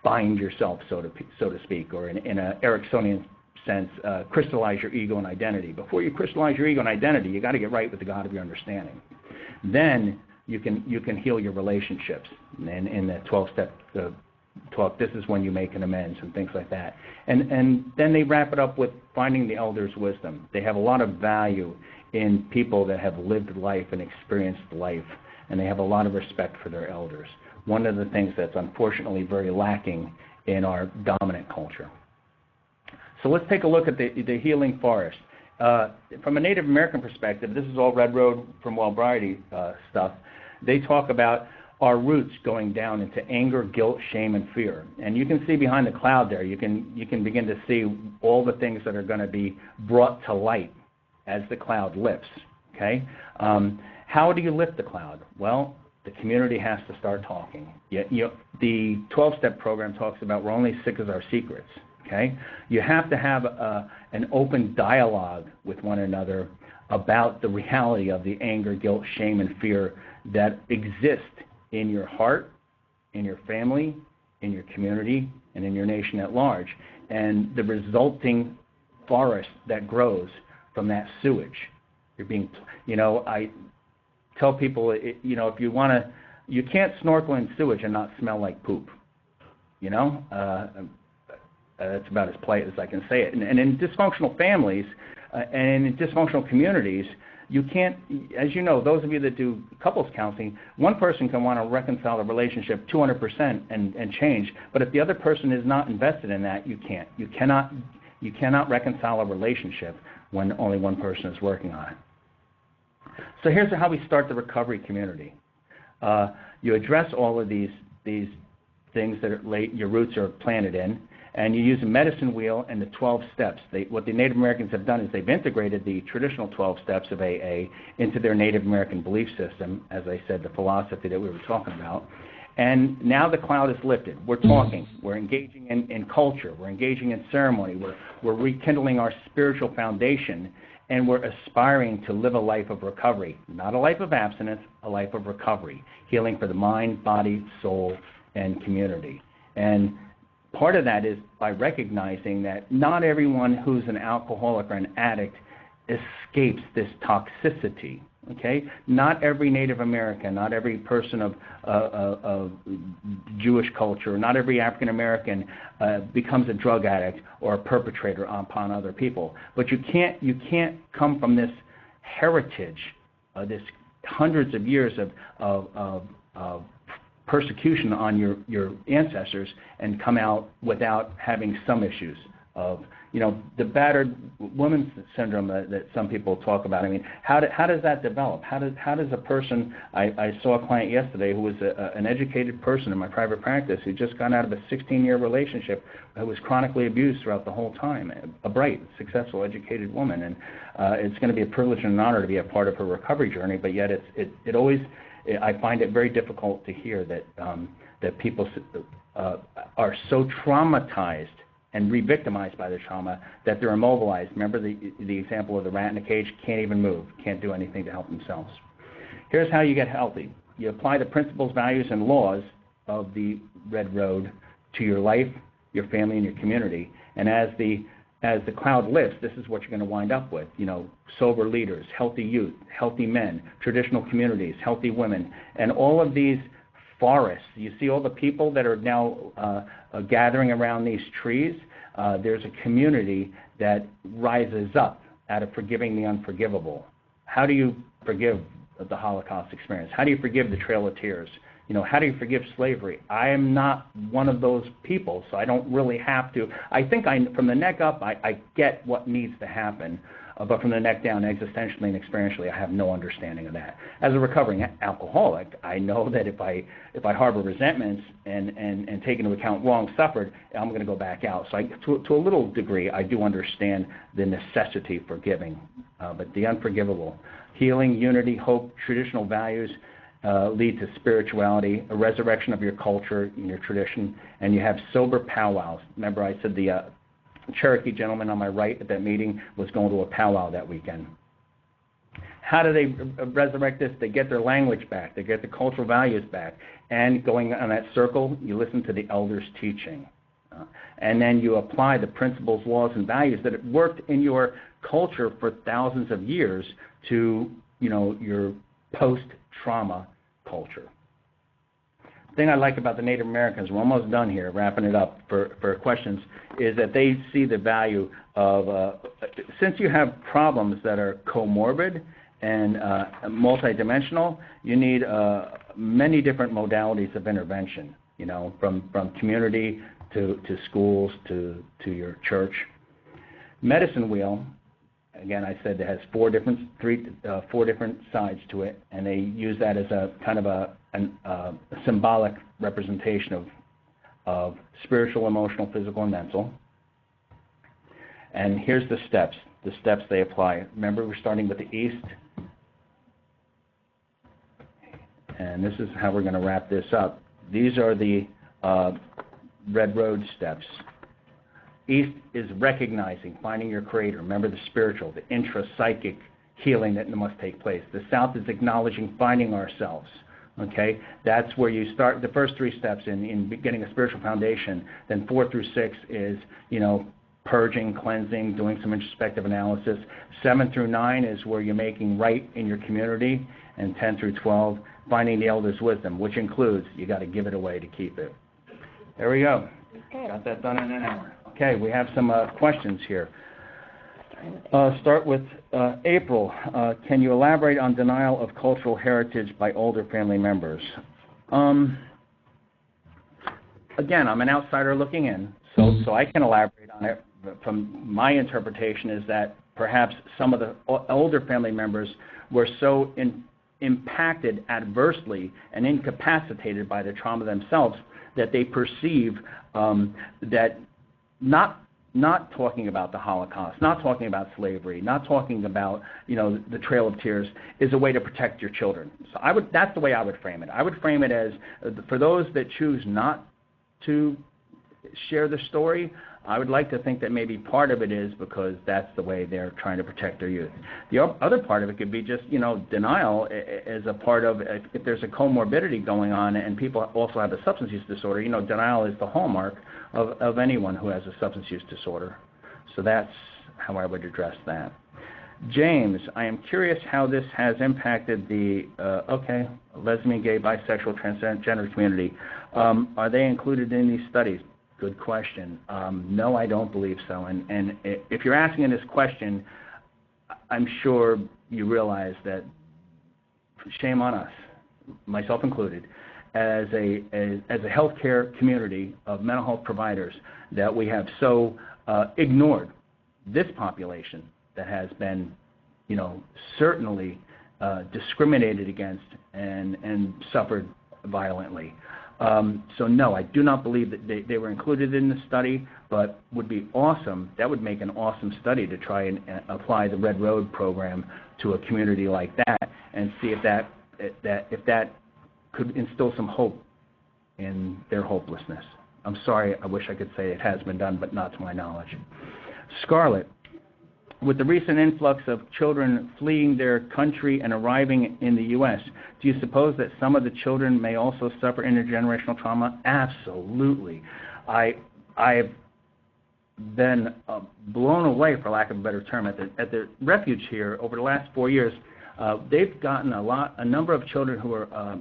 bind yourself, so to speak, or in an Ericksonian sense, crystallize your ego and identity. Before you crystallize your ego and identity, you got to get right with the God of your understanding. Then you can heal your relationships. And in the 12-step talk, this is when you make an amends and things like that. And then they wrap it up with finding the elders' wisdom. They have a lot of value in people that have lived life and experienced life, and they have a lot of respect for their elders. One of the things that's unfortunately very lacking in our dominant culture. So let's take a look at the healing forest. From a Native American perspective, this is all Red Road from Wellbriety stuff. They talk about our roots going down into anger, guilt, shame, and fear. And you can see behind the cloud there, you can begin to see all the things that are going to be brought to light as the cloud lifts. Okay? How do you lift the cloud? Well, the community has to start talking. The 12-step program talks about we're only sick as our secrets. Okay? You have to have an open dialogue with one another about the reality of the anger, guilt, shame, and fear that exist in your heart, in your family, in your community, and in your nation at large, and the resulting forest that grows from that sewage. I tell people, if you want to, you can't snorkel in sewage and not smell like poop. That's about as polite as I can say it. And in dysfunctional families and in dysfunctional communities, you can't, as you know, those of you that do couples counseling, one person can want to reconcile a relationship 200% and change, but if the other person is not invested in that, you can't. You cannot reconcile a relationship when only one person is working on it. So here's how we start the recovery community. You address all of these things that your roots are planted in, and you use a medicine wheel and the 12 steps. What the Native Americans have done is they've integrated the traditional 12 steps of AA into their Native American belief system, as I said, the philosophy that we were talking about. And now the cloud is lifted. We're talking. We're engaging in culture. We're engaging in ceremony. We're rekindling our spiritual foundation, and we're aspiring to live a life of recovery, not a life of abstinence, a life of recovery, healing for the mind, body, soul, and community. And part of that is by recognizing that not everyone who's an alcoholic or an addict escapes this toxicity. Okay? Not every Native American, not every person of Jewish culture, not every African American becomes a drug addict or a perpetrator upon other people. But you can't come from this heritage, this hundreds of years of persecution on your ancestors and come out without having some issues of, the battered woman syndrome that some people talk about. I mean, how does that develop? How does a person, I saw a client yesterday who was an educated person in my private practice who just got out of a 16-year relationship who was chronically abused throughout the whole time, a bright, successful, educated woman. And it's going to be a privilege and an honor to be a part of her recovery journey, but yet it always, I find it very difficult to hear that people are so traumatized and re-victimized by their trauma that they're immobilized. Remember the example of the rat in a cage, can't even move, can't do anything to help themselves. Here's how you get healthy. You apply the principles, values, and laws of the Red Road to your life, your family, and your community. And as the cloud lifts, this is what you're going to wind up with. Sober leaders, healthy youth, healthy men, traditional communities, healthy women, and all of these forests. You see all the people that are now gathering around these trees. There's a community that rises up out of forgiving the unforgivable. How do you forgive the Holocaust experience? How do you forgive the Trail of Tears? How do you forgive slavery? I am not one of those people, so I don't really have to. I think from the neck up, I get what needs to happen, but from the neck down, existentially and experientially, I have no understanding of that. As a recovering alcoholic, I know that if I harbor resentments and take into account wrong suffered, I'm going to go back out. So to a little degree, I do understand the necessity for giving, but the unforgivable, healing, unity, hope, traditional values, lead to spirituality, a resurrection of your culture and your tradition, and you have sober powwows. Remember I said the Cherokee gentleman on my right at that meeting was going to a powwow that weekend. How do they resurrect this? They get their language back. They get the cultural values back. And going on that circle, you listen to the elders' teaching. And then you apply the principles, laws, and values that have worked in your culture for thousands of years to, your post-trauma culture. The thing I like about the Native Americans, we're almost done here, wrapping it up for questions, is that they see the value of, since you have problems that are comorbid and multidimensional, you need many different modalities of intervention, from community to schools to your church. Medicine Wheel, again, I said it has four different sides to it, and they use that as a kind of a symbolic representation of spiritual, emotional, physical, and mental. And here's the steps they apply. Remember, we're starting with the East, and this is how we're going to wrap this up. These are the Red Road steps. East is recognizing, finding your creator. Remember the spiritual, the intra-psychic healing that must take place. The South is acknowledging finding ourselves. Okay, that's where you start the first three steps in getting a spiritual foundation. Then 4 through 6 is, purging, cleansing, doing some introspective analysis. 7 through 9 is where you're making right in your community. And 10 through 12, finding the elders' wisdom, which includes you got to give it away to keep it. There we go. Okay. Got that done in an hour. Okay, we have some questions here. Start with April. Can you elaborate on denial of cultural heritage by older family members? Again, I'm an outsider looking in, so I can elaborate on it. From my interpretation is that perhaps some of the older family members were so impacted adversely and incapacitated by the trauma themselves that they perceive that not talking about the Holocaust, not talking about slavery, not talking about the Trail of Tears is a way to protect your children. So that's the way I would frame it. I would frame it as for those that choose not to share the story, I would like to think that maybe part of it is because that's the way they're trying to protect their youth. The other part of it could be just, denial as a part of, if there's a comorbidity going on and people also have a substance use disorder, denial is the hallmark of anyone who has a substance use disorder. So that's how I would address that. James, I am curious how this has impacted the, lesbian, gay, bisexual, transgender community. Are they included in these studies? Good question. No, I don't believe so. And if you're asking this question, I'm sure you realize that shame on us, myself included, as a healthcare community of mental health providers, that we have so ignored this population that has been, certainly discriminated against and suffered violently. So no, I do not believe that they were included in the study, but would be awesome. That would make an awesome study to try and apply the Red Road program to a community like that and see if that could instill some hope in their hopelessness. I'm sorry, I wish I could say it has been done, but not to my knowledge. Scarlett, with the recent influx of children fleeing their country and arriving in the U.S., do you suppose that some of the children may also suffer intergenerational trauma? Absolutely. I've been blown away, for lack of a better term, at the Refuge here over the last 4 years. They've gotten a number of children who are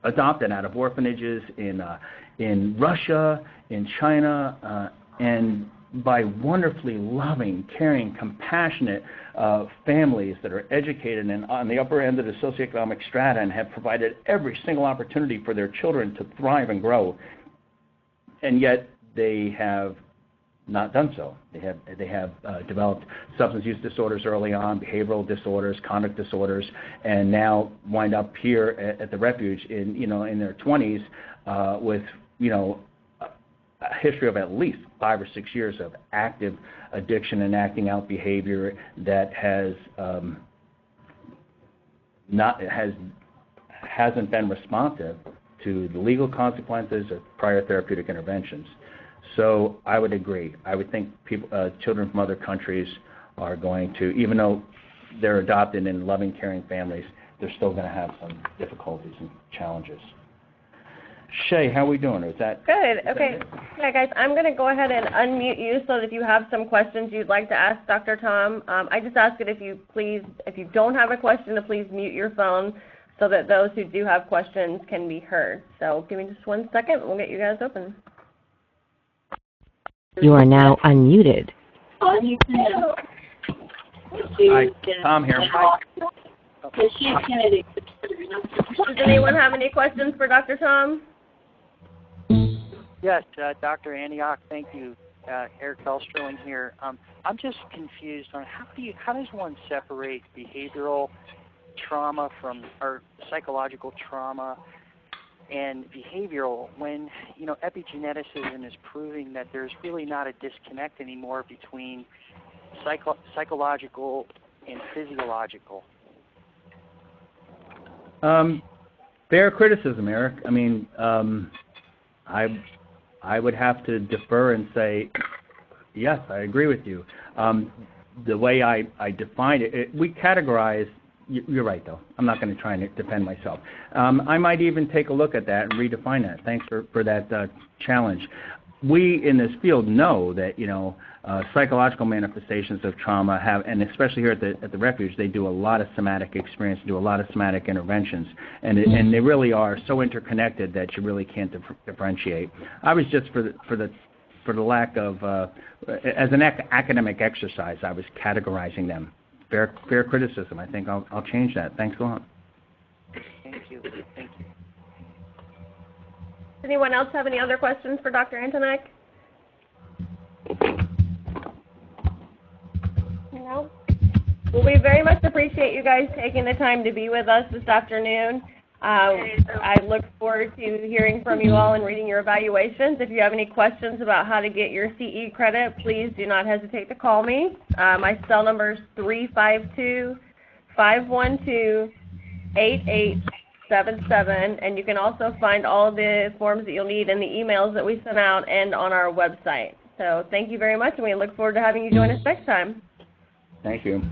adopted out of orphanages in Russia, in China, and by wonderfully loving, caring, compassionate families that are educated and on the upper end of the socioeconomic strata and have provided every single opportunity for their children to thrive and grow. And yet they have not done so. They have developed substance use disorders early on, behavioral disorders, conduct disorders, and now wind up here at the Refuge in their 20s with a history of at least 5 or 6 years of active addiction and acting out behavior that hasn't been responsive to the legal consequences of prior therapeutic interventions. So I would agree. I would think children from other countries are going to, even though they're adopted in loving, caring families, they're still going to have some difficulties and challenges. Shay, how are we doing? Is that good? Okay. Yeah, guys, I'm going to go ahead and unmute you so that if you have some questions you'd like to ask Dr. Tom, I just ask that if you don't have a question, to please mute your phone so that those who do have questions can be heard. So give me just 1 second. We'll get you guys open. You are now unmuted. Hi, Tom here. Does anyone have any questions for Dr. Tom? Yes, Dr. Antioch, thank you. Eric Elsterling here. I'm just confused on how does one separate behavioral trauma or psychological trauma and behavioral when epigeneticism is proving that there's really not a disconnect anymore between psychological and physiological? Fair criticism, Eric. I mean, I would have to defer and say, yes, I agree with you. The way I define it, we categorize. You're right, though. I'm not going to try and defend myself. I might even take a look at that and redefine that. Thanks for that challenge. We in this field know that psychological manifestations of trauma have, and especially here at the Refuge, they do a lot of somatic experience, do a lot of somatic interventions, and they really are so interconnected that you really can't differentiate. I was just for the lack of as an academic exercise, I was categorizing them. Fair criticism. I think I'll change that. Thanks a lot. Thank you. Thank you. Does anyone else have any other questions for Dr. Antonek? No? Well, we very much appreciate you guys taking the time to be with us this afternoon. I look forward to hearing from you all and reading your evaluations. If you have any questions about how to get your CE credit, please do not hesitate to call me. My cell number is 352-512-8877, and you can also find all the forms that you'll need in the emails that we sent out and on our website. So thank you very much, and we look forward to having you join us next time. Thank you.